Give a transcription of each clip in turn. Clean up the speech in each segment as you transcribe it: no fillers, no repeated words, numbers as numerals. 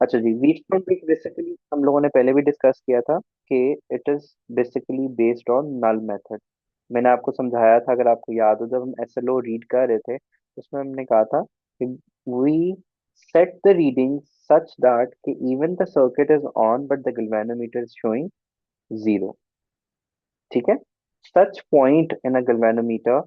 अच्छा जी, Wheatstone brick basically हम लोगों ने पहले भी डिस्कस किया था कि it is basically based on null method. मैंने आपको समझाया था, अगर आपको याद हो, जब हम एसएलओ रीड कर रहे थे उसमें हमने कहा था कि we set the reading such that कि even the circuit is on but the galvanometer is showing zero. ठीक है, such point in a galvanometer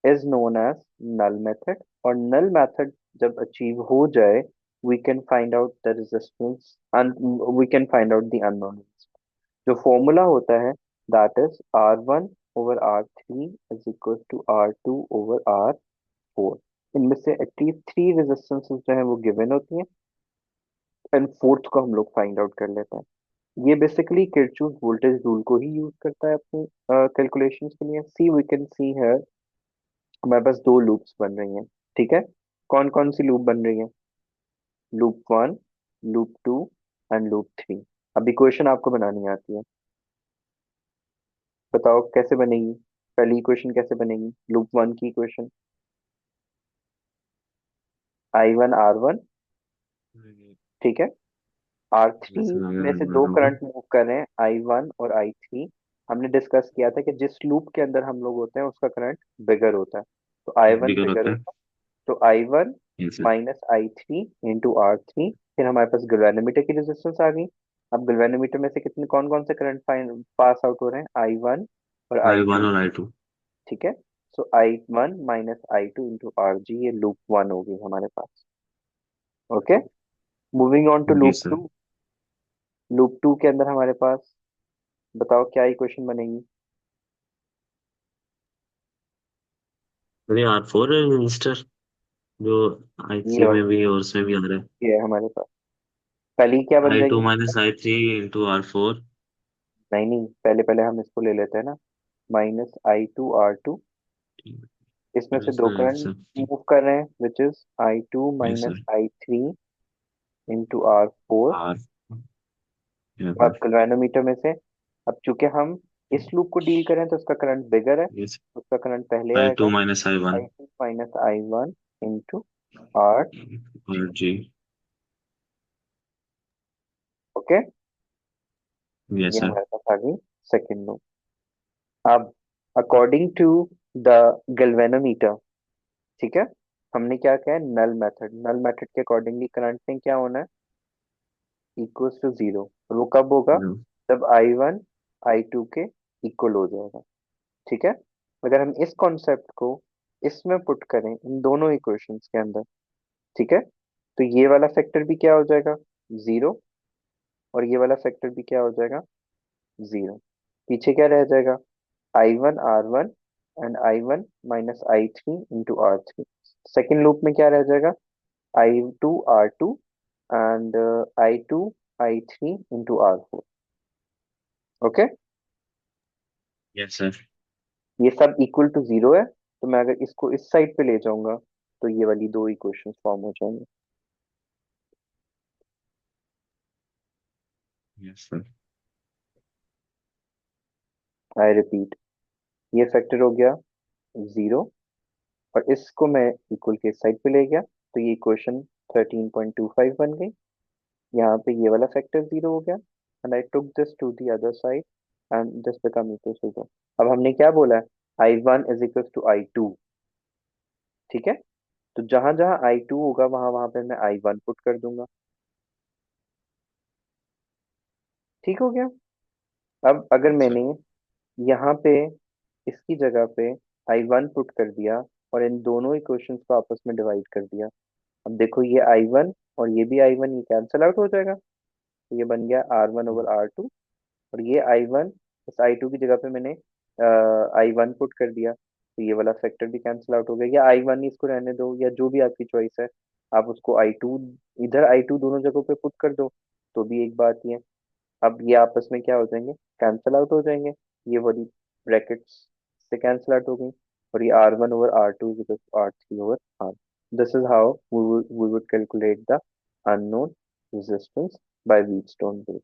is known as null method, और null method जब अचीव हो जाए we can find out the resistance and we can find out the unknown resistance। जो formula होता है that is R1 over R3 is equal to R2 over R4। इनमें से at least three resistances जो है वो गिवन होती हैं, एंड फोर्थ को हम लोग फाइंड आउट कर लेते हैं। ये बेसिकली किरचॉफ वोल्टेज रूल को ही यूज करता है अपनी कैलकुलेशंस के लिए। सी वी कैन सी है हमारे पास दो लूप्स बन रही हैं। ठीक है, कौन कौन सी लूप बन रही है? Loop one, loop two and loop three. अब इक्वेशन आपको बनानी आती है, बताओ कैसे बनेगी? पहली इक्वेशन कैसे बनेगी लूप वन की इक्वेशन? I1 R1। ठीक है, आर थ्री जैसे मैं में से बना दो रहा हूँ। करंट मूव कर रहे हैं, I1 और I3। हमने डिस्कस किया था कि जिस लूप के अंदर हम लोग होते हैं उसका करंट बिगर होता है, तो I1 बिगर बिगर होता है। होगा। तो I1 yes sir. Minus I3 into R3। फिर हमारे पास गैल्वेनोमीटर की रेजिस्टेंस आ गई। अब गैल्वेनोमीटर में से कितने कौन कौन से करंट पास आउट हो रहे हैं? I1 और I1 I2। और I2। ठीक है, so I1 minus I two into R G, ये लूप वन हो गई हमारे पास। Okay, moving on to G loop sir. Two. Loop two के अंदर हमारे पास, बताओ क्या इक्वेशन बनेगी? अरे R4 है रजिस्टर, जो ये I3 में वाला, भी और उसमें भी आ रहा है। ये है हमारे पास। पहली क्या बन I2 जाएगी? Minus I3 into R4। नहीं नहीं, पहले पहले हम इसको ले लेते हैं ना, -I2 R2। इसमें से यस दो sir, yes current sir. Move कर रहे हैं which is I2 yes minus sir. I three into R4। R। Yes अब सर। गैल्वेनोमीटर में से, अब चूंकि हम इस लूप को डील करें तो उसका करंट बिगर है, यस। उसका करंट पहले I2 आएगा। Minus I1। I2 minus I1 into R G. और जी। ओके, यस ये सर। हमारे पास आ गई सेकेंड लूप। अब अकॉर्डिंग टू द गैल्वेनोमीटर, ठीक है, हमने क्या किया है? नल मेथड, नल मेथड के अकॉर्डिंगली करंट में क्या होना है? Equals to zero. और वो कब होगा? जब I1 I2 के इक्वल हो जाएगा। ठीक है, अगर हम इस कॉन्सेप्ट को इसमें पुट करें इन दोनों इक्वेशंस के अंदर, ठीक है, तो ये वाला फैक्टर भी क्या हो जाएगा? जीरो। और ये वाला फैक्टर भी क्या हो जाएगा? जीरो। पीछे क्या रह जाएगा? I1 R1 and I1 minus I3 into R3। Second loop में क्या रह जाएगा? I2 R2 and I2 I3 into R4। Okay, yes sir. ये सब इक्वल टू जीरो है, तो मैं अगर इसको इस साइड पे ले जाऊंगा तो ये वाली दो इक्वेशंस फॉर्म हो जाएंगे। Yes sir. आई रिपीट, ये फैक्टर हो गया जीरो, और इसको मैं इक्वल के साइड पे ले गया तो ये इक्वेशन 13.25 बन गई। यहाँ पे ये वाला फैक्टर जीरो हो गया, and I took this to the other side and this become equal to zero. अब हमने क्या बोला है? I1 is equal to I2। ठीक है, तो जहां जहां I2 होगा वहां वहां पे मैं I1 पुट कर दूंगा। ठीक हो गया। अब अगर यस मैंने सर। यहाँ पे इसकी जगह पे I1 पुट कर दिया और इन दोनों इक्वेशंस को आपस में डिवाइड कर दिया, अब देखो ये I1 और ये भी I1, ये कैंसिल आउट हो जाएगा, तो ये बन गया R1 over R2। और ये I1, इस I2 की जगह पे मैंने I1 पुट कर दिया, तो ये वाला फैक्टर भी कैंसिल आउट हो गया। या I1 ही इसको रहने दो, या जो भी आपकी चॉइस है, आप उसको I2, इधर I2 दोनों जगहों पे पुट कर दो, तो भी एक बात ही है। अब ये आपस में क्या हो जाएंगे? कैंसिल आउट हो जाएंगे। ये वाली ब्रैकेट्स से कैंसिल आउट हो गई, और ये R1 over R2 is equal to R3 over R। This is how we would calculate the unknown resistance by Wheatstone rule।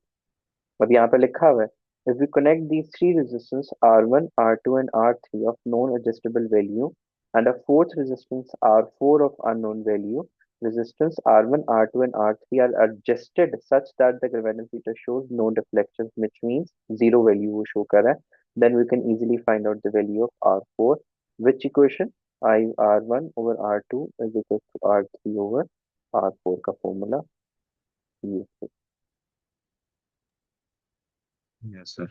अब यहाँ पे लिखा हुआ है, if we connect these three resistance R1 R2 and R3 of known adjustable value and a fourth resistance R4 of unknown value, resistance R1, R2, and R3 are adjusted such that the galvanometer shows no deflections, which means zero value वो show कर रहा है. Then we can easily find out the value of R4. Which equation? I R1 over R2 is equal to R3 over R4 का formula ये है. Yes, sir.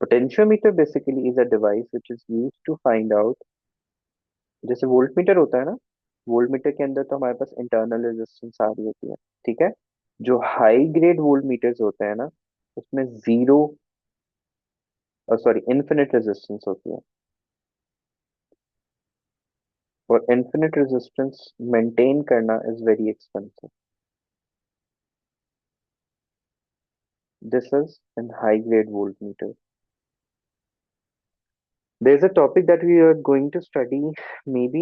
Potentiometer basically is a device which is used to find out, जैसे volt meter होता है ना, volt meter के अंदर तो हमारे पास इंटरनल रेजिस्टेंस आ रही होती है. ठीक है. जो हाई ग्रेड वोल्ट मीटर्स होते हैं ना, उसमें जीरो, सॉरी, इन्फिनिट रेजिस्टेंस होती है. और इन्फिनिट रेजिस्टेंस मेंटेन करना is very expensive. This is in high grade volt meter. There's a topic that we are going to study, maybe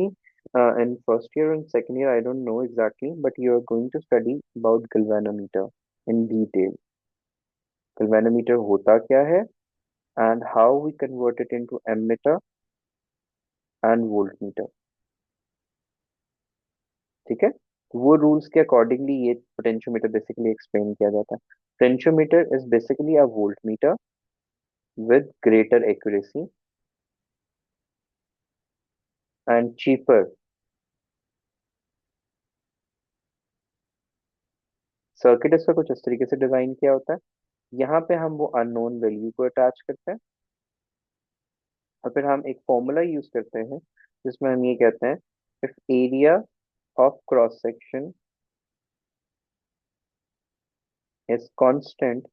in first year and second year, I don't know exactly, but you are going to study about galvanometer in detail. Galvanometer होता क्या है and how we convert it into ammeter and voltmeter. ठीक है. तो वो rules के accordingly ये potentiometer basically explain किया जाता है. Potentiometer is basically a voltmeter with greater accuracy and cheaper. Circuit इसका कुछ इस तरीके से डिजाइन किया होता है. यहाँ पे हम वो अननोन वैल्यू को अटैच करते हैं और फिर हम एक फॉर्मूला यूज करते हैं जिसमें हम ये कहते हैं, if area of cross section is constant,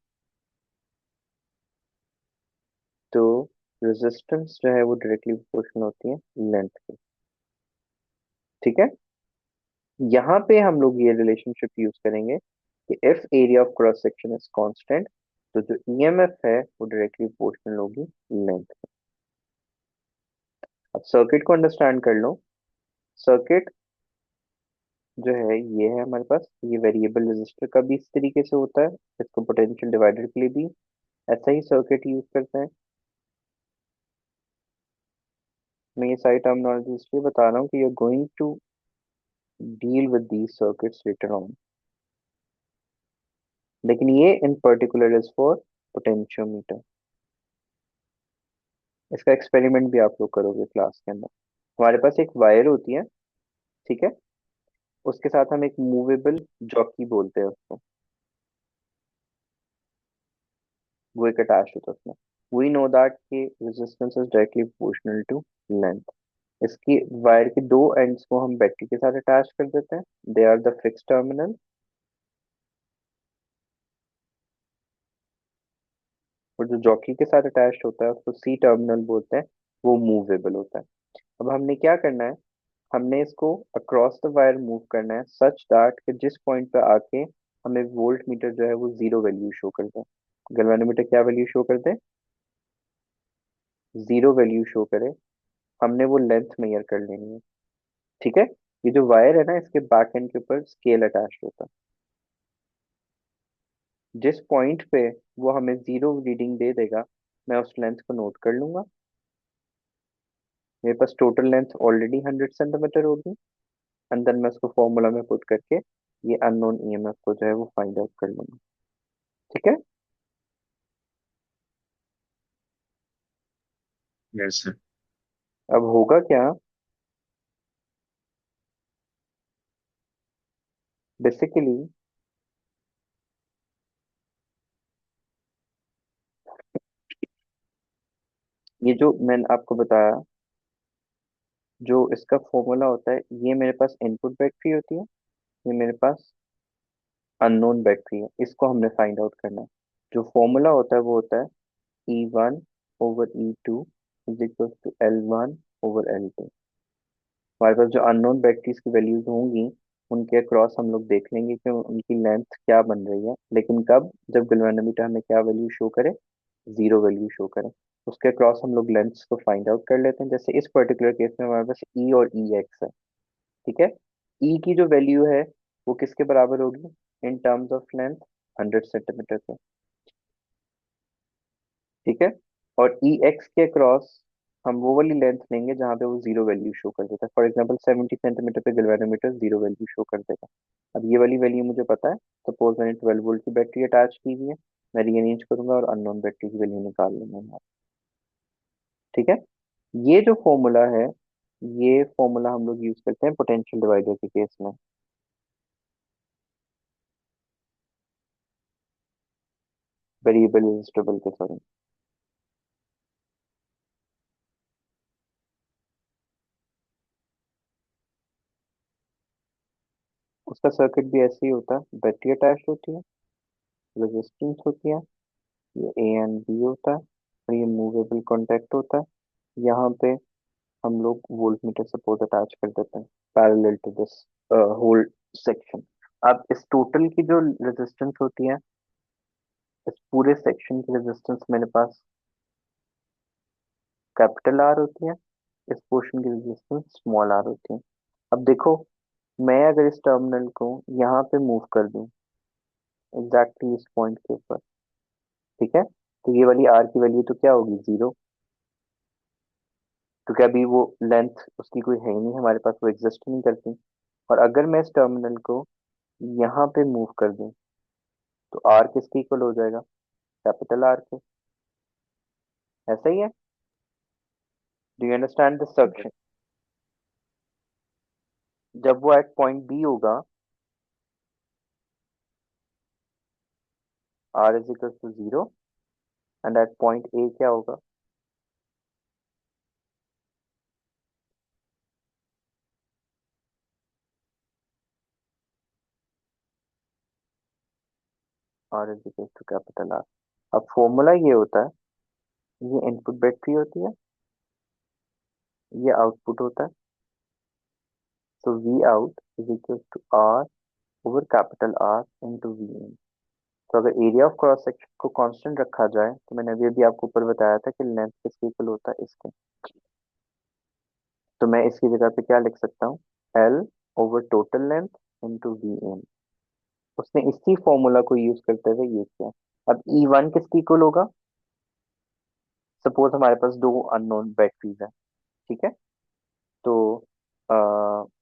तो रेजिस्टेंस जो है वो डायरेक्टली प्रोपोर्शनल होती है लेंथ के. ठीक है. यहाँ पे हम लोग ये रिलेशनशिप यूज करेंगे कि if area of cross section is constant, तो जो ईएमएफ है वो डायरेक्टली प्रोपोर्शनल होगी लेंथ के. अब सर्किट को अंडरस्टैंड कर लो. सर्किट जो है ये है हमारे पास, ये वेरिएबल रेजिस्टर का भी इस तरीके से होता है. इसको पोटेंशियल डिवाइडर के लिए भी ऐसा ही सर्किट यूज करते हैं. मैं ये सारी टर्मिनोलॉजी इसलिए बता रहा हूँ कि you are going to deal with these circuits later on. लेकिन ये in particular is for potentiometer. इसका एक्सपेरिमेंट भी आप लोग करोगे क्लास के अंदर. हमारे पास एक वायर होती है. ठीक है. उसके साथ हम एक मूवेबल जॉकी बोलते हैं उसको, वो एक अटैच होता है उसमें. वी नो दैट कि resistance is directly proportional to length. इसकी वायर के दो एंड्स को हम बैटरी के साथ अटैच कर देते हैं. They are the fix terminal. और जो जॉकी के साथ अटैच होता है उसको सी टर्मिनल बोलते हैं. वो मूवेबल होता है. अब हमने क्या करना है, हमने इसको अक्रॉस द वायर मूव करना है सच दैट कि जिस पॉइंट पे आके हमें वोल्ट मीटर जो है वो जीरो वैल्यू शो कर दे. गैल्वेनोमीटर क्या वैल्यू शो कर दे? जीरो वैल्यू शो करे. हमने वो लेंथ मेजर कर लेनी है. ठीक है. ये जो वायर है ना, इसके बैक एंड के ऊपर स्केल अटैच होता है. जिस पॉइंट पे वो हमें जीरो रीडिंग दे देगा, मैं उस लेंथ को नोट कर लूंगा. मेरे पास टोटल लेंथ ऑलरेडी 100 सेंटीमीटर होगी. एंड देन मैं उसको फॉर्मूला में पुट करके ये अननोन ईएमएफ को जो है वो फाइंड आउट कर लूंगा. ठीक है. Yes, sir. अब होगा क्या, बेसिकली ये जो मैंने आपको बताया, जो इसका फॉर्मूला होता है, ये मेरे पास इनपुट बैटरी होती है, ये मेरे पास अननोन बैटरी है. इसको हमने फाइंड आउट करना है. जो फॉर्मूला होता है वो होता है E1/E2 is equal to L1/L2. हमारे पास जो अननोन बैटरीज की वैल्यूज होंगी, उनके अक्रॉस हम लोग देख लेंगे कि उनकी लेंथ क्या बन रही है. लेकिन कब? जब गैल्वेनोमीटर हमें क्या वैल्यू शो करे? जीरो वैल्यू शो करे. उसके अक्रॉस हम लोग लेंथ्स को फाइंड आउट कर लेते हैं. जैसे इस पर्टिकुलर केस में हमारे पास ई और ई एक्स है. ठीक है. ई की जो वैल्यू है वो किसके बराबर होगी in terms of length? 100 centimetre के. ठीक है. और ई एक्स के अक्रॉस हम वो वाली लेंथ लेंगे जहाँ पे वो जीरो वैल्यू शो कर देता है। फॉर एग्जांपल 70 सेंटीमीटर पे गैल्वेनोमीटर जीरो वैल्यू शो कर देगा। अब ये वाली वैल्यू मुझे पता है। सपोज मैंने 12 वोल्ट की बैटरी अटैच की हुई है। मैं रीअरेंज करूंगा और अननोन बैटरी की वैल्यू निकाल लूंगा यहाँ। ठीक है। ये जो फॉर्मूला है, ये फॉर्मूला हम लोग यूज करते हैं पोटेंशियल डिवाइडर के केस में। वेरिएबल रेजिस्टेबल के, सॉरी। उसका सर्किट भी ऐसे ही होता है। बैटरी अटैच होती है, रेजिस्टेंस होती है, ये ए एंड बी होता है, और ये मूवेबल कॉन्टेक्ट होता है। यहाँ पे हम लोग वोल्ट मीटर सपोज अटैच कर देते हैं parallel to this whole section. अब इस टोटल की जो रेजिस्टेंस होती है, इस पूरे सेक्शन की रेजिस्टेंस मेरे पास कैपिटल आर होती है। इस पोर्शन की रेजिस्टेंस स्मॉल आर होती है। अब देखो, मैं अगर इस टर्मिनल को यहाँ पे मूव कर दूं, एग्जैक्टली इस पॉइंट के ऊपर, ठीक है, तो ये वाली आर की वैल्यू तो क्या होगी, जीरो। क्योंकि अभी वो लेंथ उसकी कोई है ही नहीं हमारे पास, वो एग्जिस्ट नहीं करती। और अगर मैं इस टर्मिनल को यहाँ पे मूव कर दूं, तो आर किसके इक्वल हो जाएगा, कैपिटल आर के। ऐसा ही है। Do you understand this section? जब वो एट पॉइंट बी होगा, R is equal to zero, and at point A क्या होगा, R is equal to capital R. अब फॉर्मूला ये होता है, ये इनपुट बैटरी होती है, ये आउटपुट होता है। तो V out is equal to R over capital R into V in. तो अगर एरिया ऑफ क्रॉस सेक्शन को कांस्टेंट रखा जाए, तो मैंने अभी अभी आपको ऊपर बताया था कि लेंथ किसके इक्वल होता है, इसके। तो मैं इसकी जगह पे क्या लिख सकता हूँ, L over total length into V in. उसने इसी फॉर्मूला को यूज करते हुए ये किया। अब ई वन किसकी इक्वल होगा, सपोज हमारे पास दो अननोन बैटरीज है, ठीक है। तो आ,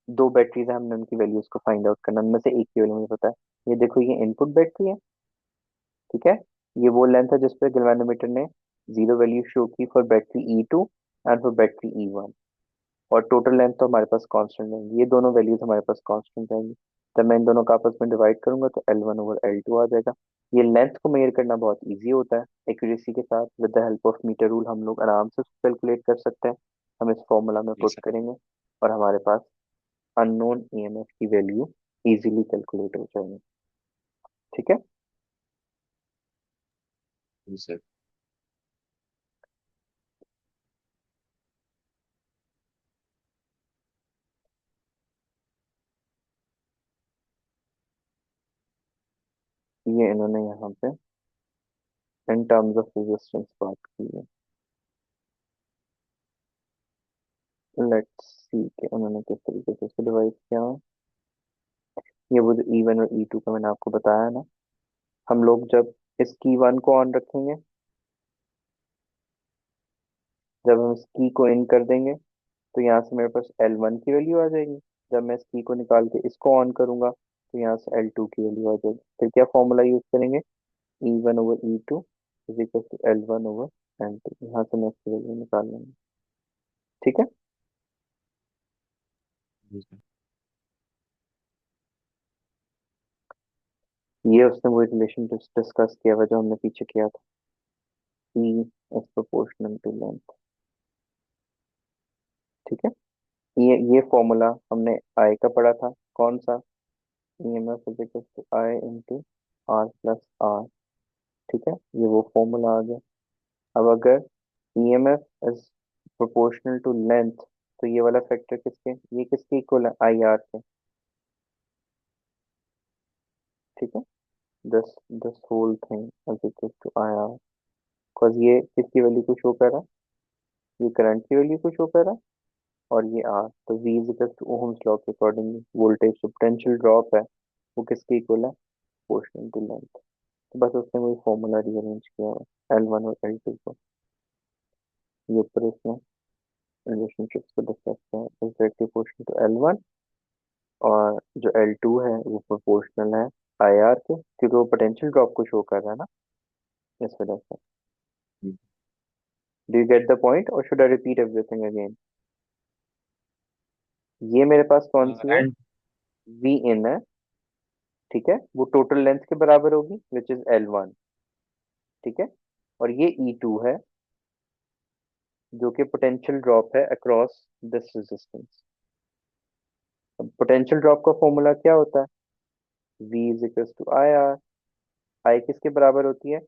दो बैटरीज है, हमने उनकी वैल्यूज को फाइंड आउट करना, उनमें से एक की वैल्यू मुझे पता है। ये देखो, ये इनपुट बैटरी है, ठीक है। ये वो लेंथ है जिस पे गैल्वेनोमीटर ने जीरो वैल्यू शो की for battery E two and for battery E one. और टोटल लेंथ तो हमारे पास कांस्टेंट रहेंगी, ये दोनों वैल्यूज हमारे पास कांस्टेंट रहेंगी। जब मैं इन दोनों का आपस में डिवाइड करूंगा तो L one over L two आ जाएगा। ये लेंथ को मेजर करना बहुत इजी होता है एक्यूरेसी के साथ। With the help of meter rule हम लोग आराम से कैलकुलेट कर सकते हैं। हम इस फॉर्मूला में जी पुट सर। करेंगे और हमारे पास अननोन ईएमएफ की वैल्यू इजीली कैलकुलेट हो जाएगी। ठीक है। जी सर। ये इन्होंने यहाँ पे इन टर्म्स ऑफ रेजिस्टेंस बात की है। लेट्स सी कि उन्होंने किस तरीके से इसको डिवाइड किया है। ये वो जो ई वन और ई टू का मैंने आपको बताया ना, हम लोग जब इस की वन को ऑन रखेंगे, जब हम इस की को इन कर देंगे, तो यहाँ से मेरे पास एल वन की वैल्यू आ जाएगी। जब मैं इस की को निकाल के इसको ऑन करूंगा, तो यहाँ से एल टू की वैल्यू आ जाएगी। फिर क्या फॉर्मूला यूज करेंगे, E one over E two is equal to L one over L two. यहाँ से मैं इसकी वैल्यू निकाल लूंगा। ठीक है। जी सर। ये उसने वो रिलेशन डिस्कस किया हुआ जो हमने पीछे किया था, E is proportional to length. ठीक है। ये फॉर्मूला हमने आई का पढ़ा था, कौन सा, EMF is equal to I into R plus R. ठीक है, ये वो फॉर्मूला आ गया। अब अगर EMF is proportional to length, तो ये वाला फैक्टर किसके, ये किसके इक्वल है, आई आर के। ठीक है। This this whole thing is equal to I R, because ये किसकी वैल्यू को शो कर रहा है, ये करंट की वैल्यू को शो कर रहा है, और ये आर। तो V is equal to Ohm's law के अकॉर्डिंगली वोल्टेज जो पोटेंशियल ड्रॉप है, वो किसके इक्वल है, प्रोपोर्शनल टू लेंथ। तो बस उसने वही फॉर्मूला रीअरेंज किया हुआ है, एल वन और एल टू को, ये ऊपर इसमें रिलेशनशिप्स को डिस्कस करें, is directly proportional to L1, और जो L2 है वो प्रोपोर्शनल है IR के, क्योंकि वो पोटेंशियल ड्रॉप को शो कर रहा है ना, इस वजह से। Do you get the point और should I repeat everything again? ये मेरे पास कौन सी है? एंड वी इन है, ठीक है, वो टोटल लेंथ के बराबर होगी विच इज L1, ठीक है। और ये E2 है, जो कि पोटेंशियल ड्रॉप है अक्रॉस दिस रेजिस्टेंस। अब पोटेंशियल ड्रॉप का फॉर्मूला क्या होता है? V is equal to I R. I किसके बराबर होती है?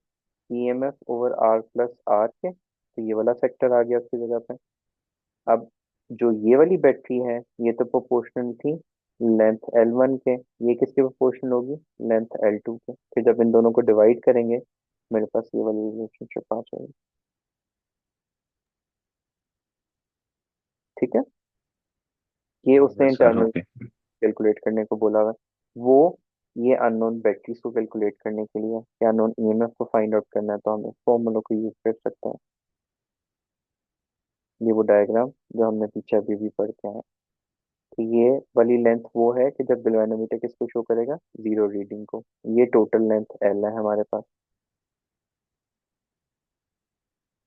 EMF over R plus R के, तो ये वाला फैक्टर आ गया उसकी जगह पे। अब जो ये वाली बैटरी है, ये तो प्रोपोर्शनल थी लेंथ L1 के, ये किसके प्रोपोर्शनल होगी? लेंथ L2 के। फिर जब इन दोनों को डिवाइड करेंगे, मेरे पास ये वाली रिलेशनशिप आ जाएगी, ठीक है। ये उसने yes sir, internal okay. Calculate करने को बोला हुआ है। वो ये अननोन बैटरीज को कैलकुलेट करने के लिए, या अननोन EMF को फाइंड आउट करना है, तो हम इस फॉर्मूला को यूज कर सकते हैं। ये वो डायग्राम जो हमने पीछे अभी भी पढ़ के आए, तो ये वाली लेंथ वो है कि जब गैल्वेनोमीटर किसको शो करेगा? जीरो रीडिंग को। ये टोटल लेंथ L है हमारे पास,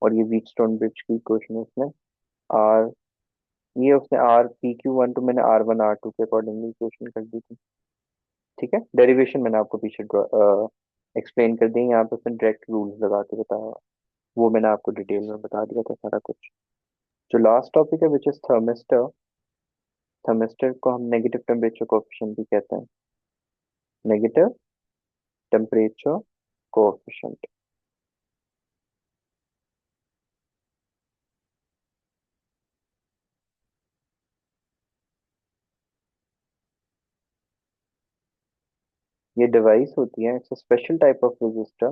और ये व्हीटस्टोन ब्रिज की क्वेश्चन उसने आर, ये उसने RPQ1 तो मैंने R1 R2 के अकॉर्डिंगली क्वेश्चन कर दी थी, ठीक है। डेरिवेशन मैंने आपको पीछे एक्सप्लेन कर दी, यहाँ पे उसने डायरेक्ट रूल्स लगा के बताया हुआ। वो मैंने आपको डिटेल में बता दिया था सारा कुछ। जो लास्ट टॉपिक है विच इज थर्मिस्टर, थर्मिस्टर को हम नेगेटिव टेम्परेचर कोएफिशिएंट भी कहते हैं, नेगेटिव टेम्परेचर कोएफिशिएंट। ये डिवाइस होती है, it's a special type of resistor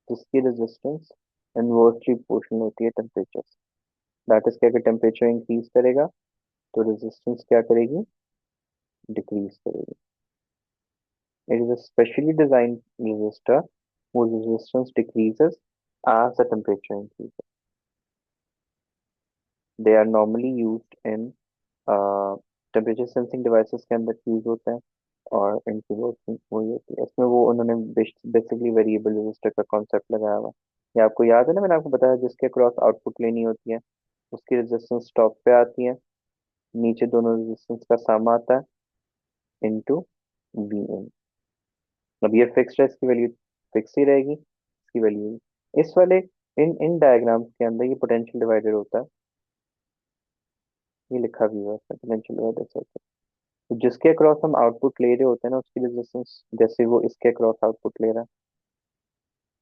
जिसकी रेजिस्टेंस इनवर्सली प्रोपोर्शनल होती है टेम्परेचर से। दैट इज क्या, कि टेम्परेचर इंक्रीज करेगा तो रेजिस्टेंस क्या करेगी? डिक्रीज करेगी। It is a specially design resistor whose resistance decreases as the temperature increases. They are normally used in temperature sensing devices के अंदर यूज होते हैं, और इनकी वर्किंग वही होती है। इसमें वो उन्होंने बेसिकली वेरिएबल रजिस्टर का कॉन्सेप्ट लगाया हुआ है। ये आपको याद है ना, मैंने आपको बताया जिसके क्रॉस आउटपुट लेनी होती है उसकी रेजिस्टेंस टॉप पे आती है, नीचे दोनों रेजिस्टेंस का सम आता है इनटू वी इन। अब ये फिक्स्ड है, इसकी वैल्यू फिक्स ही रहेगी, इसकी वैल्यू इस वाले इन इन डायग्राम्स के अंदर ये पोटेंशियल डिवाइडर होता है, ये लिखा भी हुआ है पोटेंशियल डिवाइडर सर्किट। तो जिसके अक्रॉस हम आउटपुट ले रहे होते हैं ना, उसकी रेजिस्टेंस जैसे वो इसके अक्रॉस आउटपुट ले रहा है,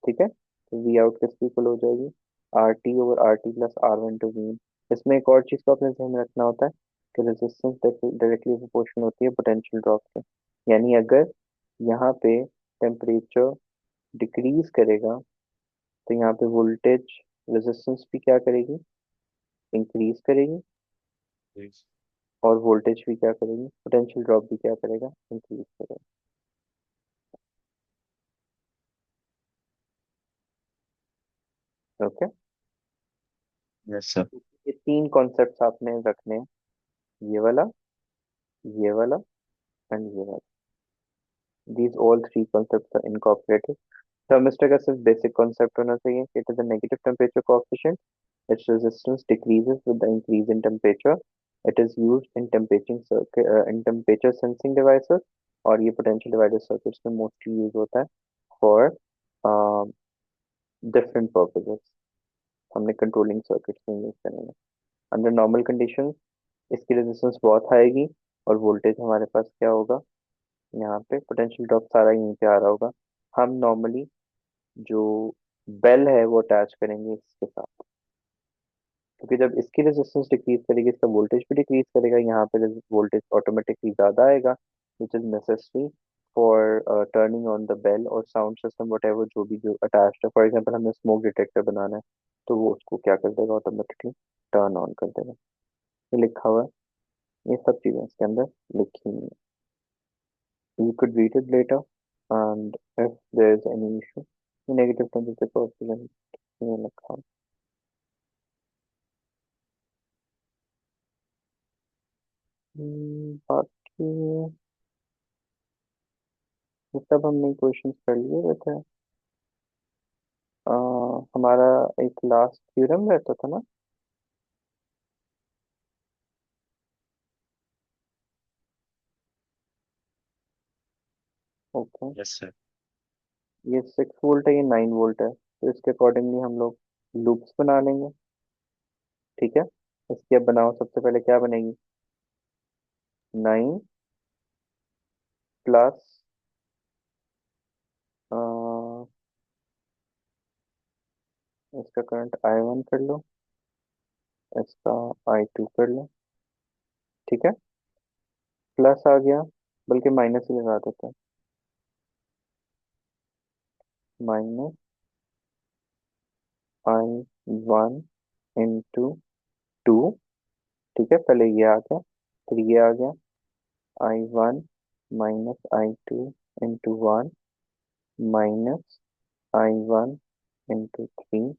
ठीक है, तो वी आउट किसकी इक्वल हो जाएगी? RT/RT plus R1 to we इन। इसमें एक और चीज को अपने ध्यान में रखना होता है कि रेजिस्टेंस डायरेक्टली प्रोपोर्शनल होती है पोटेंशियल ड्रॉप के। यानी अगर यहाँ पे टेम्परेचर डिक्रीज करेगा, तो यहाँ पे वोल्टेज रेजिस्टेंस भी क्या करेगी? इंक्रीज करेगी। और वोल्टेज भी क्या करेगी? पोटेंशियल ड्रॉप भी क्या करेगा? इंक्रीज करेगा। ओके। Yes sir. ये तीन कॉन्सेप्ट्स आपने रखने हैं, ये वाला, ये वाला, एंड ये वाला। These all three concepts are incorporated. Thermistor का सिर्फ बेसिक कॉन्सेप्ट होना चाहिए, it is a negative temperature coefficient, its resistance decreases with the increase in temperature, it is used in temperature circuit in temperature sensing devices, और ये potential divider circuits में mostly use होता है for different purposes। हमने controlling circuits में use करेंगे। under normal conditions इसकी resistance बहुत आएगी, और वोल्टेज हमारे पास क्या होगा? यहाँ पे पोटेंशियल ड्रॉप सारा यहीं पे आ रहा होगा। हम नॉर्मली जो बेल है वो अटैच करेंगे इसके साथ, क्योंकि जब इसकी रेजिस्टेंस डिक्रीज करेगी इसका वोल्टेज भी डिक्रीज करेगा, यहाँ पे वोल्टेज ऑटोमेटिकली ज्यादा आएगा which is necessary for turning on the bell और साउंड सिस्टम वट एवर जो भी जो अटैच्ड है। फॉर एग्जाम्पल हमें स्मोक डिटेक्टर बनाना है, तो वो उसको क्या कर देगा? ऑटोमेटिकली टर्न ऑन कर देगा। ये लिखा हुआ है, ये सब चीजें इसके अंदर लिखी हुई है। You could read it later, and if there is any issue, negative temperature coefficient ये लिखा है। बाकी ये सब हमने क्वेश्चंस कर लिए हुए थे। अ, हमारा एक लास्ट थ्योरम रहता था ना। ओके। Yes sir. ये 6 वोल्ट है, ये 9 वोल्ट है, तो इसके अकॉर्डिंगली हम लोग लूप्स बना लेंगे। ठीक है। इसकी अब बनाओ, सबसे पहले क्या बनेगी? 9 प्लस इसका करंट I1 कर लो, इसका I2 कर लो। ठीक है। प्लस आ गया, बल्कि माइनस ही लगा देते हैं। Minus I1 into 2। ठीक है, पहले ये आ गया, फिर ये आ गया। I1 minus I2 into 1 minus I1 into 3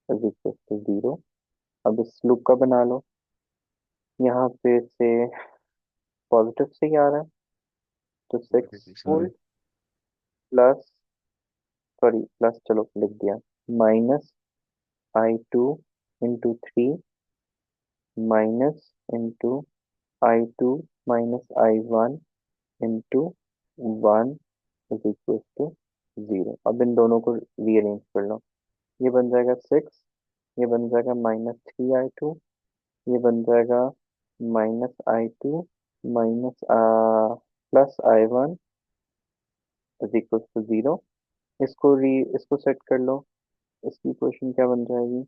is equal to 0। अब इस लूप का बना लो। यहाँ पे से पॉजिटिव से ही आ रहा है, तो 6 वोल्ट प्लस, सॉरी प्लस, चलो लिख दिया, minus I2 into 3 minus into I2 minus I1 into 1 is equal to 0। अब इन दोनों को रीअरेंज कर लो। ये बन जाएगा 6, ये बन जाएगा -3 I2, ये बन जाएगा -I2 minus plus I1 is equal to 0। इसको सेट कर लो। इसकी इक्वेशन क्या बन जाएगी?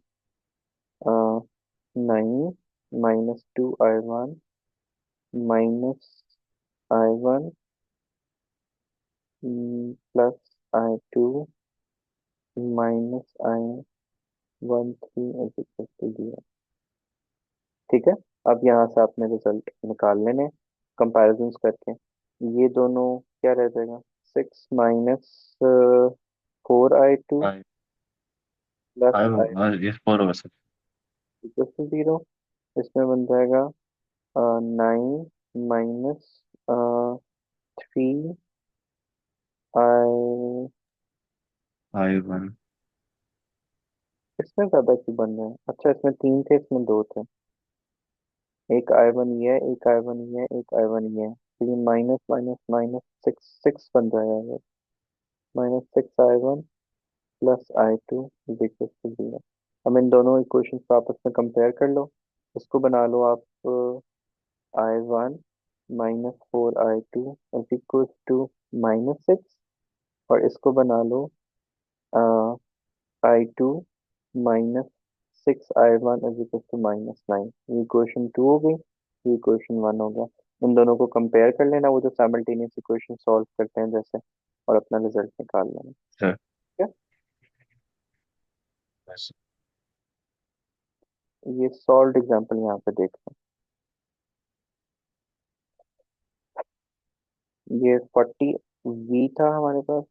9 -2 I1 -I1 plus I2 -I13 is equal to 0। ठीक है। अब यहाँ से आपने रिजल्ट निकाल लेने कंपैरिजन्स करके। ये दोनों क्या रह जाएगा? 6 - 4 I2 I plus I I ये 4 होगा सर। Equal to 0। इसमें बन जाएगा 9 - 3 I। I1। इसमें ज्यादा क्यों बन रहा है? अच्छा, इसमें 3 थे, इसमें 2 थे। एक I1 ये है, एक I1 ये है, एक I1 ये है, तो ये माइनस माइनस माइनस 6 बन जाएगा ये। -6 I1 plus I2 is equal to 0। हम इन दोनों इक्वेशंस को आपस में कंपेयर कर लो। इसको बना लो आप, I1 -4 I2 is equal to -6, और इसको बना लो I2 -6 I1 is equal to -9। ये इक्वेशन 2 हो गई, ये इक्वेशन 1 हो गया। इन दोनों को कंपेयर कर लेना, वो जो साइमल्टेनियस इक्वेशन सॉल्व करते हैं जैसे, और अपना रिजल्ट निकाल लेना। सर। ठीक यस। है। ये सॉल्व एग्जांपल यहाँ पे देख लो। ये 40 V था हमारे पास।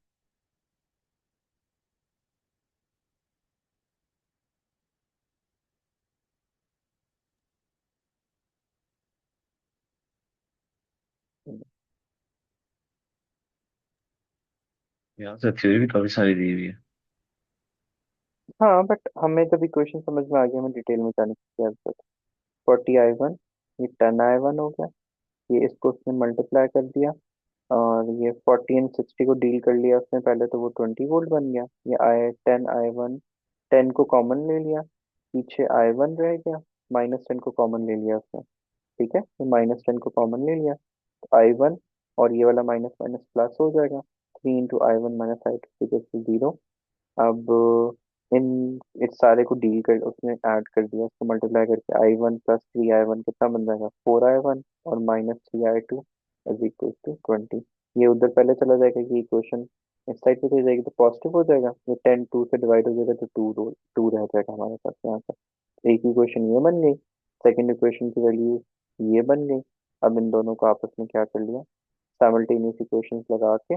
यहाँ से थ्योरी भी काफी सारी दी हुई है। हाँ, बट हमें जब इक्वेशन समझ में आ गया, हमें डिटेल में जाने की जरूरत है। 40 I1, ये 10 I1 हो गया। ये इसको उसने मल्टीप्लाई कर दिया, और ये 40 और 60 को डील कर लिया उसने पहले, तो वो 20 वोल्ट बन गया। ये I10 I1, 10 को कॉमन ले लिया, पीछे I1 रह गया, -10 को कॉमन ले लिया उसने। ठीक है, तो -10 को कॉमन ले लिया, तो I1 और ये वाला माइनस माइनस प्लस हो जाएगा। 3 × I1 - I2 0। अब इन इस सारे को डील कर उसने ऐड कर दिया, उसको मल्टीप्लाई करके I1 प्लस 3 I1 कितना बन जाएगा? 4 I1 और -3 I2 इज इक्वल टू 20। ये उधर पहले चला जाएगा, ये इक्वेशन इस साइड पे चली जाएगी तो पॉजिटिव हो जाएगा। ये 10 2 से डिवाइड हो जाएगा, तो 2 रह जाएगा हमारे पास यहाँ पर। एक इक्वेशन ये बन गई, सेकंड इक्वेशन की वैल्यू ये बन गई। अब इन दोनों को आपस में क्या कर लिया, साइमल्टेनियस इक्वेशंस लगा के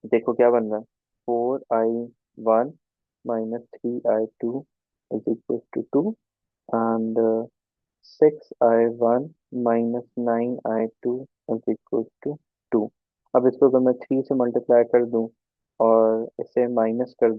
देखो क्या बन रहा है। 4 I1 -3 I2 is equal to 2, and 6i1 -9i2 is equal to 2। अब इसको अगर मैं 3 से मल्टीप्लाई कर दूं और इसे माइनस कर दूं